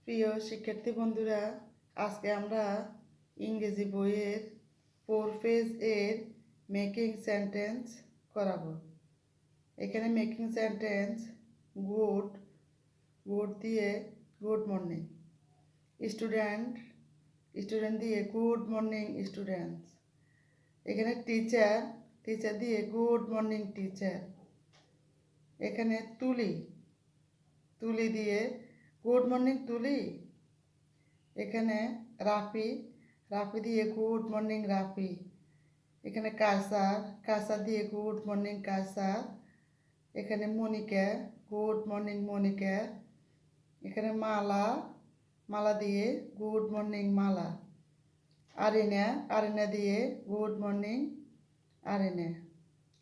প্রিয় শিক্ষার্থী বন্ধুরা, আজকে আমরা ইংরেজি বইয়ের 4 পেজ এর মেকিং সেন্টেন্স করাবো। এখানে মেকিং সেন্টেন্স গুড গুড দিয়ে গুড মর্নিং, স্টুডেন্ট স্টুডেন্ট দিয়ে গুড মর্নিং স্টুডেন্টস। এখানে টিচার টিচার দিয়ে গুড মর্নিং টিচার। এখানে তুলি তুলি দিয়ে গুড মর্নিং তুলি। এখানে রাফি রাফি দিয়ে গুড মর্নিং রাফি। এখানে কায়সার কায়সার দিয়ে গুড মর্নিং কায়সার। এখানে মনিকা গুড মর্নিং মনিকা। এখানে মালা মালা দিয়ে গুড মর্নিং মালা। আরিনা আরিনা দিয়ে গুড মর্নিং আরিনা।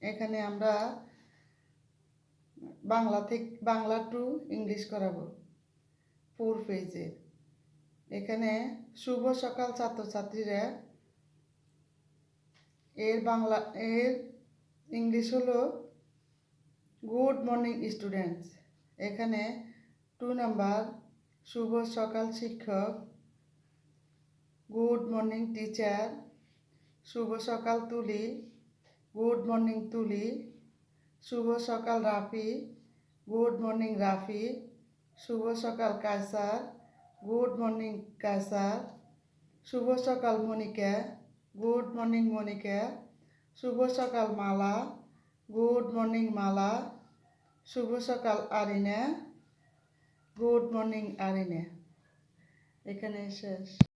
এখানে আমরা বাংলা টু ইংলিশ করাবো 4 পেজের। এখানে শুভ সকাল ছাত্রছাত্রীরা, এর ইংলিশ হলো গুড মর্নিং স্টুডেন্টস। এখানে 2 নাম্বার শুভ সকাল শিক্ষক, গুড মর্নিং টিচার। শুভ সকাল তুলি, গুড মর্নিং তুলি। শুভ সকাল রাফি, গুড মর্নিং রাফি। শুভ সকাল কায়সার, গুড মর্নিং কায়সার। শুভ সকাল মনিকা, গুড মর্নিং মনিকা। শুভ সকাল মালা, গুড মর্নিং মালা। শুভ সকাল আরিনা, গুড মর্নিং আরিনা। এখানে শেষ।